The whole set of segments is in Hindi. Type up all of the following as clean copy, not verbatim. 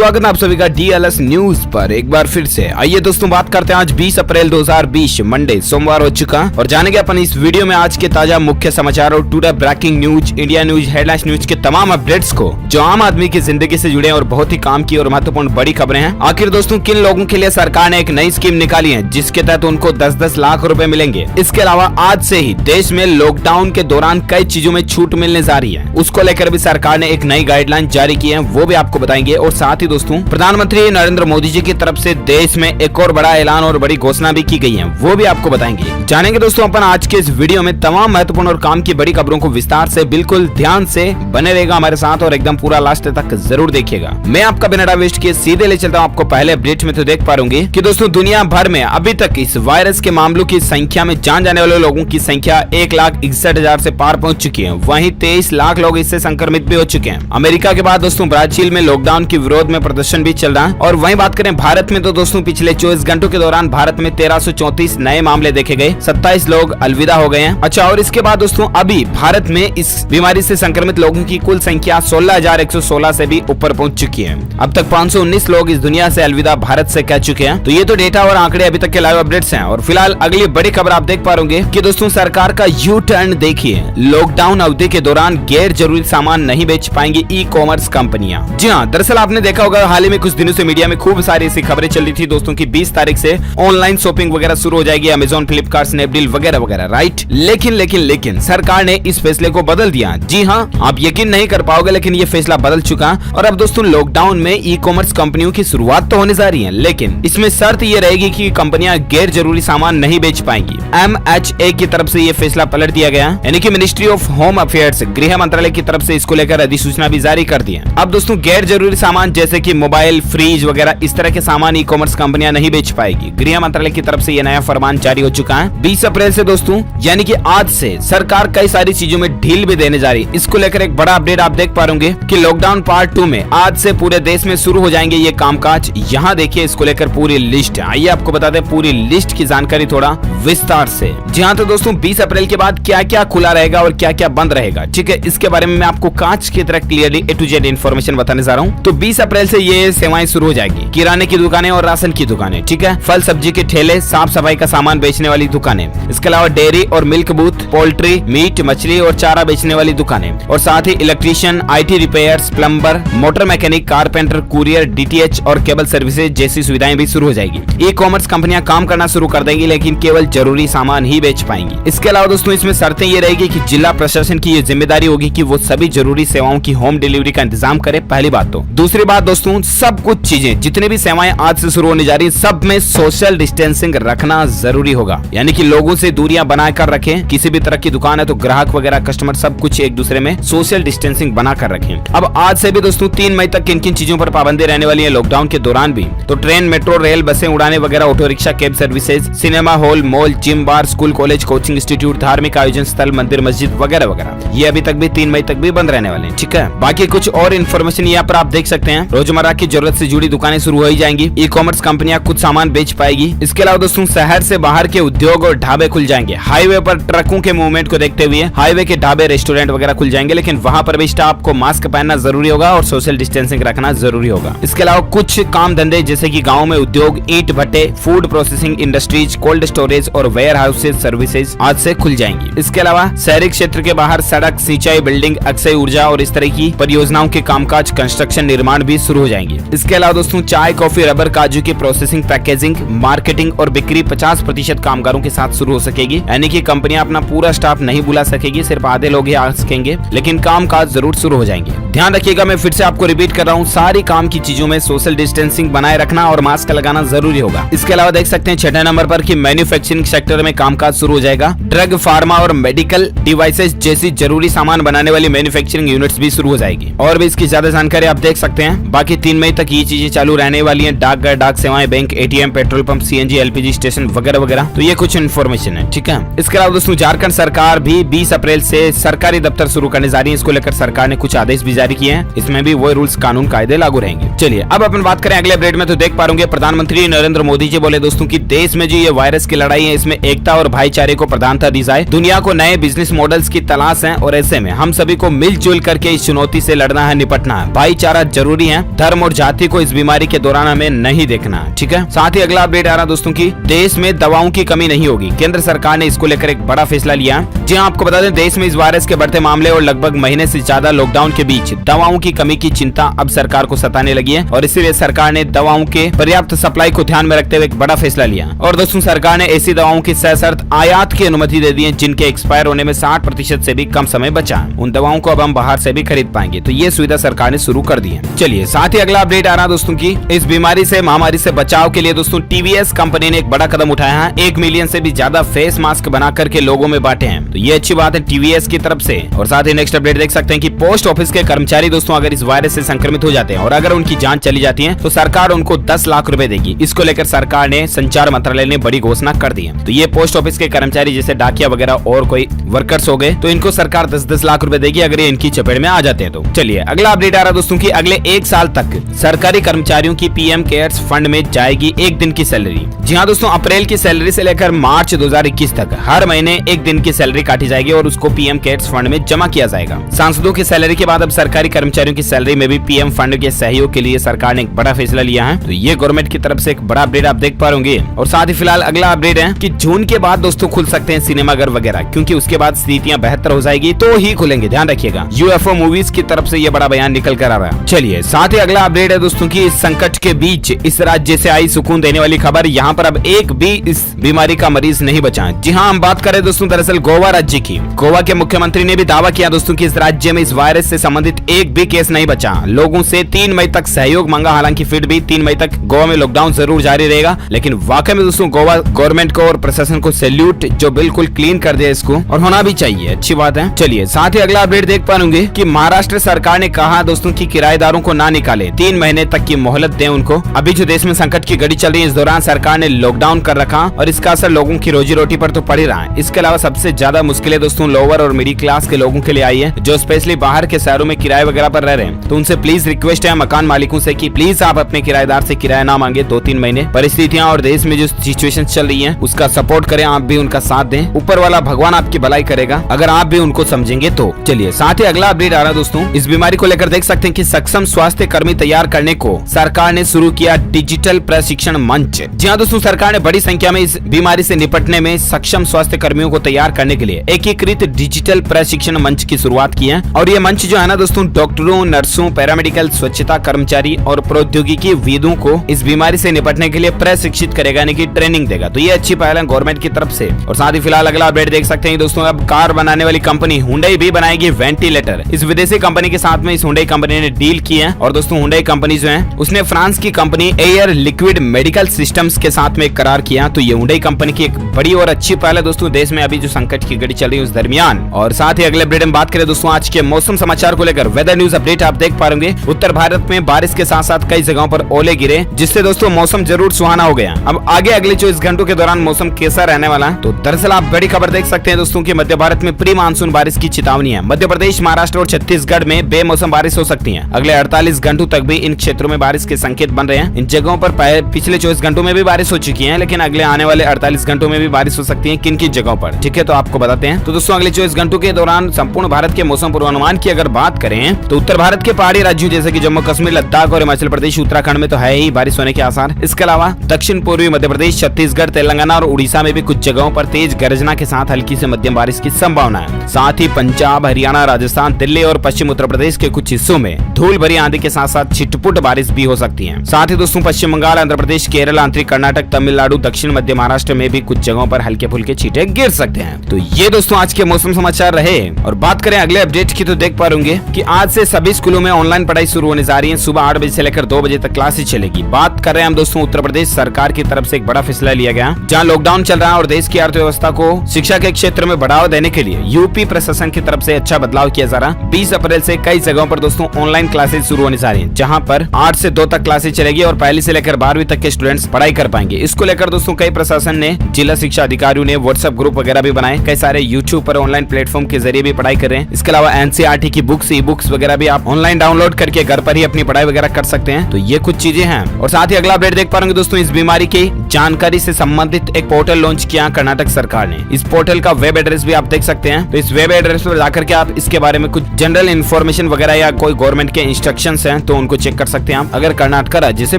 स्वागत है आप सभी का DLS न्यूज पर एक बार फिर से। आइए दोस्तों बात करते हैं आज 20 अप्रैल 2020 मंडे सोमवार हो चुका और जानेंगे अपन इस वीडियो में आज के ताजा मुख्य समाचार और today breaking news, India news, headlines news के तमाम अपडेट्स को जो आम आदमी की जिंदगी से जुड़े और बहुत ही काम की और महत्वपूर्ण बड़ी खबरें हैं। आखिर दोस्तों किन लोगों के लिए सरकार ने एक नई स्कीम निकाली है जिसके तहत उनको 10-10 लाख रुपए मिलेंगे। इसके अलावा आज से ही देश में लॉकडाउन के दौरान कई चीजों में छूट मिलने जा रही है, उसको लेकर भी सरकार ने एक नई गाइडलाइन जारी की है, वो भी आपको बताएंगे। और साथ ही दोस्तों प्रधानमंत्री नरेंद्र मोदी जी की तरफ से देश में एक और बड़ा ऐलान और बड़ी घोषणा भी की गई है, वो भी आपको बताएंगे। जानेंगे दोस्तों अपन आज के इस वीडियो में तमाम महत्वपूर्ण और काम की बड़ी खबरों को विस्तार से, बिल्कुल ध्यान से बने रहेगा हमारे साथ और एकदम पूरा लास्ट तक जरूर देखिएगा। मैं आपका बिना वेस्ट किए सीधे ले चलता हूँ आपको पहले अपडेट में। तो देख पा रहे कि दोस्तों दुनिया भर में अभी तक इस वायरस के मामलों की संख्या में जान जाने वाले लोगों की संख्या 1,61,000 से पार पहुंच चुकी है। वहीं 23 लाख लोग इससे संक्रमित भी हो चुके हैं। अमेरिका के बाद दोस्तों ब्राजील में लॉकडाउन के विरोध में प्रदर्शन भी चल रहा है। और वहीं बात करें भारत में तो दोस्तों पिछले 24 घंटों के दौरान भारत में 1334 नए मामले देखे गए, 27 लोग अलविदा हो गए हैं। अच्छा, और इसके बाद दोस्तों अभी भारत में इस बीमारी से संक्रमित लोगों की कुल संख्या 16,116 से भी ऊपर पहुंच चुकी है। अब तक 519 लोग इस दुनिया से अलविदा भारत से कह चुके हैं। तो ये तो डेटा और आंकड़े अभी तक के लाइव अपडेट्स हैं। और फिलहाल अगली बड़ी खबर आप देख पा रहे कि दोस्तों सरकार का यू टर्न देखिए। लॉकडाउन अवधि के दौरान गैर जरूरी सामान नहीं बेच पाएंगी ई कॉमर्स कंपनियां। जी हाँ, दरअसल आपने देखा होगा हाल ही में कुछ दिनों से मीडिया में खूब सारी ऐसी खबरें चल रही थी दोस्तों की 20 तारीख से ऑनलाइन शॉपिंग वगैरह शुरू हो जाएगी, अमेजॉन, फ्लिपकार्ट, स्नैपडील वगैरह वगैरह, राइट। लेकिन सरकार ने इस फैसले को बदल दिया। जी हाँ, आप यकीन नहीं कर पाओगे लेकिन ये फैसला बदल चुका और अब दोस्तों लॉकडाउन में ई कॉमर्स कंपनियों की शुरुआत तो होने जा रही है, लेकिन इसमें शर्त ये रहेगी कि कंपनियां गैर जरूरी सामान नहीं बेच पाएंगी। MHA की तरफ से ये फैसला पलट दिया गया, यानी कि मिनिस्ट्री ऑफ होम अफेयर्स, गृह मंत्रालय की तरफ से इसको लेकर अधिसूचना भी जारी कर दी है। अब दोस्तों गैर जरूरी सामान जैसे कि मोबाइल, फ्रिज वगैरह इस तरह के सामान ई कॉमर्स कंपनियां नहीं बेच पाएगी। गृह मंत्रालय की तरफ से ये नया फरमान जारी हो चुका है 20 अप्रैल से दोस्तों, यानी कि आज से सरकार कई सारी चीजों में ढील भी देने जा रही है। इसको लेकर एक बड़ा अपडेट आप देख पा रहे कि लॉकडाउन पार्ट 2 में आज से पूरे देश में शुरू हो जाएंगे ये कामकाज। यहाँ देखिए इसको लेकर पूरी लिस्ट है। आइए आपको बता दें पूरी लिस्ट की जानकारी थोड़ा विस्तार से। जी हाँ, तो दोस्तों 20 अप्रैल के बाद क्या क्या खुला रहेगा और क्या क्या बंद रहेगा, ठीक है, इसके बारे में मैं आपको कांच की तरह clearly A to Z information बताने जा रहा हूँ। तो 20 अप्रैल से ये सेवाएं शुरू हो जाएगी। किराने की दुकानें और राशन की दुकानें, ठीक है, फल सब्जी के ठेले, साफ सफाई का सामान बेचने वाली दुकानें, इसके अलावा डेयरी और मिल्क बूथ, पोल्ट्री, मीट, मछली और चारा बेचने वाली दुकानें, और साथ ही electrician, IT repairs, plumber, motor mechanic, carpenter, courier, DTH और केबल सर्विसेज जैसी सुविधाएं भी शुरू हो जाएगी। ई कॉमर्स कंपनियां काम करना शुरू कर देंगी लेकिन केवल जरूरी सामान ही बेच पाएंगी। इसके अलावा दोस्तों इसमें शर्तें ये रहेगी कि जिला प्रशासन की ये जिम्मेदारी होगी कि वो सभी जरूरी सेवाओं की होम डिलीवरी का इंतजाम करे, पहली बात। तो दूसरी बात दोस्तों सब कुछ चीजें जितने भी सेवाएं आज से शुरू होने जा रही है सब में सोशल डिस्टेंसिंग रखना जरूरी होगा, यानी कि लोगों से दूरियां बनाकर रखें। किसी भी तरह की दुकान है तो ग्राहक वगैरह कस्टमर सब कुछ एक दूसरे में सोशल डिस्टेंसिंग बनाकर रखें। अब आज से भी दोस्तों 3 मई तक किन किन चीजों पर पाबंदी रहने वाली है लॉकडाउन के दौरान भी, तो ट्रेन, मेट्रो, रेल, बसें उड़ाने वगैरह, auto rickshaw, cab services, cinema hall, mall, gym, bar, school, college, coaching institute, धार्मिक आयोजन स्थल, मंदिर, मस्जिद वगैरह वगैरह, ये अभी तक भी 3 मई तक भी बंद रहने वाले हैं, ठीक है। बाकी कुछ और इन्फॉर्मेशन यहाँ पर आप देख सकते हैं। रोजमर्रा की जरूरत से जुड़ी दुकानें शुरू हो ही जाएंगी। ई कॉमर्स कंपनियां कुछ सामान बेच पाएगी। इसके अलावा दोस्तों शहर से बाहर के उद्योग और ढाबे खुल जाएंगे। हाईवे पर ट्रकों के मूवमेंट को देखते हुए हाईवे के ढाबे, रेस्टोरेंट वगैरह खुल जाएंगे, लेकिन वहां पर भी स्टाफ को मास्क पहनना जरूरी होगा और सोशल डिस्टेंसिंग रखना जरूरी होगा। इसके अलावा कुछ काम धंधे जैसे कि गाँव में उद्योग, ईंट भट्टे, food processing industries, cold storage और वेयर हाउसेज सर्विसेज आज से खुल जाएंगी। इसके अलावा शहरी क्षेत्र के बाहर सड़क, सिंचाई, बिल्डिंग, अक्षय ऊर्जा और इस तरह की परियोजनाओं के कामकाज, कंस्ट्रक्शन, निर्माण भी शुरू हो जाएंगे। इसके अलावा दोस्तों चाय, कॉफी, रबर, काजू की प्रोसेसिंग, पैकेजिंग, मार्केटिंग और बिक्री 50% कामगारों के साथ शुरू हो सकेगी, यानी कि कंपनियां अपना पूरा स्टाफ नहीं बुला सकेगी, सिर्फ आधे लोग ही आ सकेंगे, लेकिन कामकाज जरूर शुरू हो जाएंगे। ध्यान रखिएगा, मैं फिर से आपको रिपीट कर रहा हूँ, सारी काम की चीजों में सोशल डिस्टेंसिंग बनाए रखना और मास्क लगाना जरूरी होगा। इसके अलावा देख सकते हैं 6 नंबर पर कि मैन्युफैक्चरिंग सेक्टर में कामकाज शुरू हो जाएगा। ड्रग, फार्मा और मेडिकल डिवाइसेस जैसी जरूरी सामान बनाने वाली मैन्युफैक्चरिंग यूनिट्स भी शुरू हो जाएगी। और भी इसकी ज्यादा जानकारी आप देख सकते हैं। बाकी 3 मई तक ये चीजें चालू रहने वाली हैं। डाकघर, डाक सेवाएं, bank, ATM, petrol pump, CNG, LPG station वगैरह वगैरह, तो ये कुछ इन्फॉर्मेशन है, ठीक है। इसके अलावा दोस्तों झारखंड सरकार भी 20 अप्रैल से सरकारी दफ्तर शुरू करने जा रही है। इसको लेकर सरकार ने कुछ आदेश भी जारी किए हैं, इसमें भी वो रूल्स, कानून, कायदे लागू रहेंगे। चलिए अब अपन बात करें अगले अपडेट में। तो देख पा रहे प्रधानमंत्री नरेंद्र मोदी जी बोले दोस्तों की देश में जो ये वायरस की लड़ाई है इसमें एकता और भाईचारे को प्रधानता दी जाए। दुनिया को नए बिजनेस मॉडल्स की तलाश है और ऐसे में हम सभी को मिलजुल करके इस चुनौती से लड़ना है, निपटना है। भाईचारा जरूरी है है, धर्म और जाति को इस बीमारी के दौरान हमें नहीं देखना। ठीक है, साथ ही अगला अपडेट आ रहा दोस्तों की देश में दवाओं की कमी नहीं होगी। केंद्र सरकार ने इसको लेकर एक बड़ा फैसला लिया। जी हाँ, आपको बता दें देश में इस वायरस के बढ़ते मामले और लगभग महीने से ज्यादा लॉकडाउन के बीच दवाओं की कमी की चिंता अब सरकार को सताने लगी है और इसीलिए सरकार ने दवाओं के पर्याप्त सप्लाई को ध्यान में रखते हुए एक बड़ा फैसला लिया। और दोस्तों सरकार ने ऐसी दवाओं की सशर्त आयात की अनुमति दे दी है जिनके एक्सपायर होने में 60% से भी कम समय बचा। उन दवाओं को अब हम बाहर से भी खरीद पाएंगे, तो ये सुविधा सरकार ने शुरू कर दी है। चलिए साथ ही अगला अपडेट आ रहा दोस्तों की इस बीमारी से महामारी से बचाव के लिए दोस्तों टीवीएस कंपनी ने एक बड़ा कदम उठाया है। 1 मिलियन से भी ज्यादा फेस मास्क बना करके लोगों में बांटे हैं, तो ये अच्छी बात है टीवीएस की तरफ से। और साथ ही नेक्स्ट अपडेट देख सकते हैं कि पोस्ट ऑफिस के कर्मचारी दोस्तों अगर इस वायरस से संक्रमित हो जाते हैं और अगर उनकी जान चली जाती है तो सरकार उनको 10 लाख रुपए देगी। इसको लेकर सरकार ने संचार मंत्रालय ने बड़ी घोषणा कर दी है। तो ये पोस्ट ऑफिस के कर्मचारी जैसे डाकिया वगैरह और कोई वर्कर्स हो गए तो इनको सरकार 10-10 लाख रुपए देगी अगर ये इनकी चपेट में आ जाते हैं तो। चलिए अगला अपडेट आ रहा दोस्तों की अगले 1 साल तक सरकारी कर्मचारियों की पीएम केयर्स फंड में जाएगी 1 दिन की सैलरी। जी हाँ दोस्तों, अप्रैल की सैलरी से लेकर मार्च 2021 तक हर महीने 1 दिन की सैलरी काटी जाएगी और उसको पीएम केयर्स फंड में जमा किया जाएगा। सांसदों की सैलरी के बाद अब सरकारी कर्मचारियों की सैलरी में भी पीएम फंड के सहयोग के लिए सरकार ने एक बड़ा फैसला लिया है। तो ये गवर्नमेंट की तरफ से एक बड़ा अपडेट आप देख पा रहे होंगे। और साथ ही फिलहाल अगला अपडेट है कि जून के बाद दोस्तों खुल सकते हैं सिनेमाघर वगैरह, क्योंकि उसके बाद स्थितियां बेहतर हो जाएगी तो ही खुलेंगे, ध्यान रखिएगा। यूएफओ मूवीज की तरफ से ये बड़ा बयान निकल कर आ रहा है। चलिए साथ ही अगला अपडेट है दोस्तों की इस संकट के बीच इस राज्य से आई सुकून देने वाली खबर, यहाँ पर अब एक भी इस बीमारी का मरीज नहीं बचा। जी हाँ, हम बात करें दोस्तों दरअसल गोवा राज्य की। गोवा के मुख्यमंत्री ने भी दावा किया दोस्तों कि इस राज्य में इस वायरस से संबंधित एक भी केस नहीं बचा। लोगों से 3 मई तक सहयोग मांगा, हालांकि फिर भी 3 मई तक गोवा में लॉकडाउन जरूर जारी रहेगा। लेकिन वाकई में दोस्तों गोवा गवर्नमेंट को और प्रशासन को सैल्यूट, जो बिल्कुल क्लीन कर दिया इसको, और होना भी चाहिए, अच्छी बात है। चलिए साथ ही अगला अपडेट देख पाएंगे कि महाराष्ट्र सरकार ने कहा दोस्तों की किराएदारों को ना निकाले, 3 महीने तक की मोहलत दें उनको। अभी जो देश में संकट की घड़ी चल रही है इस दौरान सरकार ने लॉकडाउन कर रखा और इसका असर लोगों की रोजी रोटी पर तो पड़ ही रहा है। इसके अलावा सबसे ज्यादा मुश्किलें दोस्तों लोअर और मिडिल क्लास के लोगों के लिए आई है, जो स्पेशली बाहर के शहरों में किराए वगैरह पर रह रहे हैं। तो उनसे प्लीज रिक्वेस्ट है मकान मालिकों से कि प्लीज आप अपने किराएदार से किराया ना मांगे 2-3 महीने। परिस्थितियां और देश में जो सिचुएशन चल रही है उसका सपोर्ट करें, आप भी उनका साथ दें। ऊपर वाला भगवान आपकी भलाई करेगा अगर आप भी उनको समझेंगे तो। चलिए साथ ही अगला अपडेट आ रहा दोस्तों इस बीमारी को लेकर देख सकते हैं कि सक्षम स्वास्थ्य कर्मी तैयार करने को सरकार ने शुरू किया डिजिटल प्रशिक्षण मंच। जी हाँ दोस्तों, सरकार ने बड़ी संख्या में इस बीमारी से निपटने में सक्षम स्वास्थ्य कर्मियों को तैयार करने के लिए एकीकृत डिजिटल प्रशिक्षण मंच की शुरुआत की है। और ये मंच जो है ना दोस्तों डॉक्टरों, नर्सों, पैरामेडिकल, स्वच्छता कर्मचारी और प्रौद्योगिकी विदों को इस बीमारी से निपटने के लिए प्रशिक्षित करेगा, यानी कि ट्रेनिंग देगा। तो ये अच्छी पहल है गवर्नमेंट की तरफ से। और साथ ही फिलहाल अगला अपडेट देख सकते हैं दोस्तों अब कार बनाने वाली कंपनी हुंडई भी बनाएगी वेंटिलेटर। इस विदेशी कंपनी के साथ में इस हुंडई कंपनी ने डील की है। और दोस्तों हुंडई कंपनी जो है उसने फ्रांस की company air liquid medical systems के साथ में करार किया। तो ये हुंडई कंपनी की एक बड़ी और अच्छी पहल है दोस्तों देश में अभी जो संकट की घड़ी चल रही है उस दरमियान। और साथ ही अगले अपडेट में बात करें दोस्तों आज के मौसम समाचार को लेकर वेदर न्यूज अपडेट आप देख पाएंगे। उत्तर भारत में बारिश के साथ साथ कई जगहों पर ओले गिरे, जिससे दोस्तों मौसम जरूर सुहाना हो गया। अब आगे अगले 24 घंटों के दौरान मौसम कैसा रहने वाला है, तो दरअसल आप बड़ी खबर देख सकते हैं दोस्तों कि मध्य भारत में प्री मानसून बारिश की चेतावनी है। मध्य प्रदेश, महाराष्ट्र और छत्तीसगढ़ में बेमौसम बारिश हो सकती है। अगले 48 घंटों तक भी इन क्षेत्रों में बारिश के संकेत बन रहे हैं। इन जगहों पर पिछले 24 घंटों में भी बारिश हो चुकी है, लेकिन अगले आने वाले 48 घंटों में भी बारिश हो सकती है। किन किन जगहों पर, ठीक है, तो आपको बताते हैं। तो दोस्तों अगले 24 घंटों के दौरान संपूर्ण भारत के मौसम पूर्वानुमान की अगर बात करें तो उत्तर भारत के पहाड़ी राज्यों जैसे कि जम्मू कश्मीर, लद्दाख और हिमाचल प्रदेश, उत्तराखंड में तो है ही बारिश होने के आसार। इसके अलावा दक्षिण पूर्वी मध्य प्रदेश, छत्तीसगढ़, तेलंगाना और उड़ीसा में भी कुछ जगहों पर तेज गर्जना के साथ हल्की से मध्यम बारिश की संभावना है। साथ ही पंजाब, हरियाणा, राजस्थान, दिल्ली और पश्चिम उत्तर प्रदेश के कुछ हिस्सों में धूल भरी आंधी के साथ साथ छिटपुट बारिश भी हो सकती है। साथ ही दोस्तों पश्चिम बंगाल, आंध्र प्रदेश, केरल, आंतरिक कर्नाटक, तमिलनाडु, दक्षिण मध्य महाराष्ट्र में भी कुछ जगहों पर हल्के फुल्के छींटे गिर सकते हैं। तो ये दोस्तों आज के मौसम समाचार रहे। और बात करें अगले अपडेट की तो देख पा रहे कि आज से सभी स्कूलों में ऑनलाइन पढ़ाई शुरू होने जा रही है। सुबह 8 बजे से लेकर 2 बजे तक क्लासेस चलेगी। बात कर रहे हैं हम दोस्तों उत्तर प्रदेश सरकार की तरफ से एक बड़ा फैसला लिया गया, जहां लॉकडाउन चल रहा है और देश की अर्थव्यवस्था को शिक्षा के क्षेत्र में बढ़ावा देने के लिए यूपी प्रशासन की तरफ से अच्छा बदलाव किया जा रहा। 20 अप्रैल से कई जगहों पर दोस्तों ऑनलाइन क्लासेस शुरू होने जा रही है, जहां पर 8 से 2 तक क्लासेस चलेगी और पहली से लेकर 12वीं तक के स्टूडेंट्स पढ़ाई कर पाएंगे। इसको लेकर दोस्तों कई प्रशासन ने, जिला शिक्षा अधिकारियों ने व्हाट्सएप ग्रुप वगैरह भी बनाए। कई सारे यूट्यूब पर ऑनलाइन प्लेटफॉर्म के जरिए भी पढ़ाई कर रहे हैं। इसके अलावा एनसीईआरटी की बुक्स, ई बुक्स वगैरह भी आप ऑनलाइन डाउनलोड करके घर पर ही अपनी पढ़ाई वगैरह कर सकते हैं। तो ये कुछ चीजें हैं। और साथ ही अगला अपडेट देख पा रहे दोस्तों इस बीमारी की जानकारी से संबंधित एक पोर्टल लॉन्च किया कर्नाटक सरकार ने। इस पोर्टल का वेब एड्रेस भी आप देख सकते हैं। तो इस वेब एड्रेस पर जाकर के आप इसके बारे में कुछ जनरल इन्फॉर्मेशन वगैरह या कोई गवर्नमेंट के इंस्ट्रक्शंस हैं तो उनको चेक कर सकते हैं आप, अगर कर्नाटक राज्य से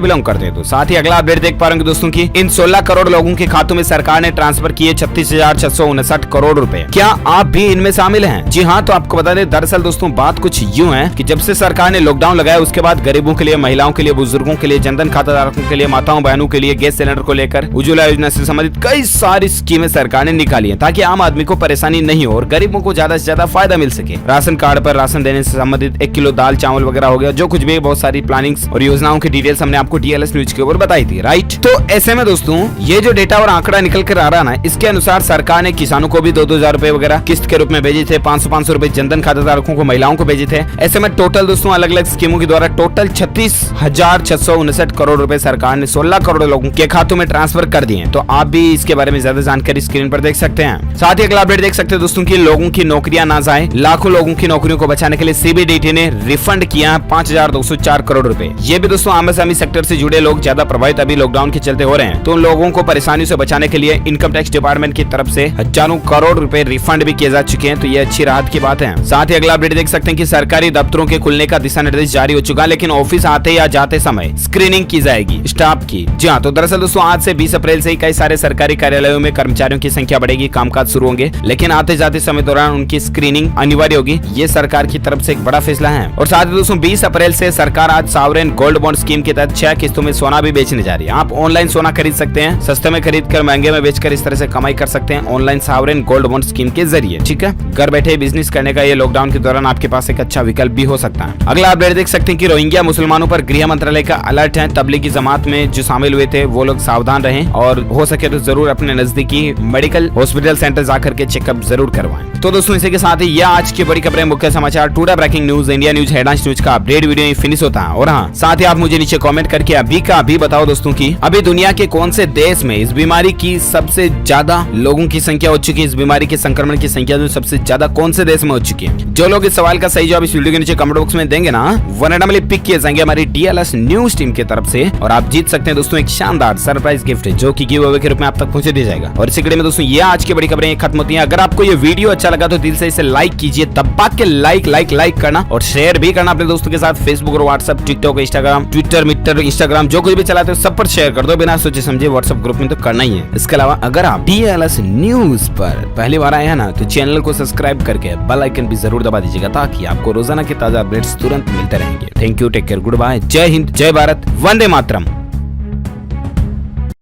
बिलोंग करते हैं तो। साथ ही अगला अपडेट देख पा रहे होंगे दोस्तों की इन 16 करोड़ लोगों के खातों में सरकार ने ट्रांसफर किए 36,659 करोड़ रुपए। क्या आप भी इनमें शामिल हैं? जी हाँ, तो आपको बता दें, दरअसल दोस्तों बात कुछ यूं है कि जब से सरकार ने लॉकडाउन लगाया उसके बाद गरीबों के लिए, महिलाओं के लिए, बुजुर्गों के लिए, जनधन खाता धारकों के लिए, माताओं बहनों के लिए, गैस सिलेंडर को लेकर, उज्ज्वला योजना से संबंधित कई सारी स्कीमें सरकार ने निकाली है ताकि आम आदमी को परेशानी नहीं हो और गरीबों को ज्यादा से ज्यादा फायदा मिल सके। राशन कार्ड पर राशन देने से संबंधित 1 किलो दाल चावल वगैरह हो गया, जो कुछ भी, बहुत सारी प्लानिंग्स और योजनाओं की डिटेल्स हमने आपको डीएलएस न्यूज के ऊपर बताई थी, राइट। तो ऐसे में दोस्तों ये जो डेटा और आंकड़ा निकल कर आ रहा ना, इसके अनुसार सरकार ने किसानों को भी 2,000 रुपए वगैरह किस्त के रूप में भेजे थे, 500 रुपए जनधन खाता धारकों को, महिलाओं को भेजे थे। ऐसे में टोटल दोस्तों अलग अलग स्कीमों के द्वारा टोटल 36,659 करोड़ रुपए सरकार ने 16 करोड़ लोगों के खातों में ट्रांसफर कर दिए। तो आप भी इसके बारे में ज्यादा जानकारी स्क्रीन पर देख सकते हैं। साथ ही अगला अपडेट देख सकते हैं दोस्तों की लोगों की नौकरियां ना जाए, लाखों लोगों की नौकरियों को बचाने के लिए सीबीडीटी ने रिफंड किया 5,204 करोड़ रुपए। ये भी दोस्तों आमदनी सेक्टर से जुड़े लोग ज्यादा प्रभावित अभी लॉकडाउन के चलते हो रहे हैं, तो उन लोगों को परेशानियों से बचाने के लिए इनकम टैक्स डिपार्टमेंट की तरफ से हजारों करोड़ रुपए रिफंड भी किए जा चुके हैं। तो ये अच्छी राहत की बात है। साथ ही अगला अपडेट देख सकते हैं कि सरकारी दफ्तरों के खुलने का दिशा निर्देश जारी हो चुका, लेकिन ऑफिस आते या जाते समय स्क्रीनिंग की जाएगी स्टाफ की। जी हाँ, तो दरअसल दोस्तों आज से 20 अप्रैल से ही कई सारे सरकारी कार्यालयों में कर्मचारियों की संख्या बढ़ेगी, कामकाज शुरू होंगे, लेकिन आते जाते समय दौरान उनकी स्क्रीनिंग अनिवार्य होगी। ये सरकार की तरफ से एक बड़ा फैसला है। और साथ ही दोस्तों 20 अप्रैल से सरकार आज सॉवरेन गोल्ड बॉन्ड स्कीम के तहत 6 किस्तों में सोना भी बेचने जा रही है। आप ऑनलाइन सोना खरीद सकते हैं, सस्ते में खरीद कर महंगे में बेचकर इस तरह से कमाई कर सकते हैं online sovereign gold bond scheme के जरिए। ठीक है, घर बैठे बिजनेस करने का ये लॉकडाउन के दौरान आपके पास एक अच्छा विकल्प भी हो सकता है। अगला अपडेट देख सकते हैं कि रोहिंग्या मुसलमानों पर गृह मंत्रालय का अलर्ट है। तबलीगी जमात में जो शामिल हुए थे वो लोग सावधान रहें और हो सके तो जरूर अपने नजदीकी मेडिकल हॉस्पिटल सेंटर जाकर के चेकअप जरूर करवाएं। तो दोस्तों इसी के साथ ही यह आज की बड़ी खबरें, मुख्य समाचार, today breaking news, India news, headlines news का अपडेट वीडियो फिनिश होता है। और हाँ, साथ ही आप मुझे नीचे कमेंट करके अभी का अभी बताओ दोस्तों की अभी दुनिया के कौन से देश में इस बीमारी की सबसे ज्यादा लोगों की संख्या हो चुकी है, इस बीमारी के संक्रमण की संख्या जो सबसे ज्यादा कौन से देश में हो चुकी है। जो लोग इस सवाल का सही जवाब इस वीडियो के नीचे कमेंट बॉक्स में देंगे ना, वो रैंडमली पिक किए जाएंगे हमारी डीएलएस न्यूज टीम की तरफ से और आप जीत सकते हैं दोस्तों एक शानदार सरप्राइज गिफ्ट जो कि गिव अवे के रूप में आप तक पहुंचा दिया जाएगा। और इसी कड़ी में दोस्तों ये आज की बड़ी खबरें खत्म होती हैं। अगर आपको ये वीडियो अच्छा लगा तो दिल से इसे लाइक कीजिए, दबा के लाइक करना और शेयर भी करना अपने दोस्तों के साथ। फेसबुक और WhatsApp, TikTok, Instagram, Twitter, Instagram जो कुछ भी चलाते हो सब पर शेयर कर दो, बिना सोचे समझे। व्हाट्सएप ग्रुप में तो करना ही है। इसके अलावा अगर आप डीएलएस न्यूज पर पहली बार आए हैं ना, तो चैनल को सब्सक्राइब करके बेल आइकन भी जरूर दबा दीजिएगा ताकि आपको रोजाना के ताजा अपडेट्स तुरंत मिलते रहेंगे। Thank you, take care, good bye, जय हिंद, जय भारत, वंदे मातरम।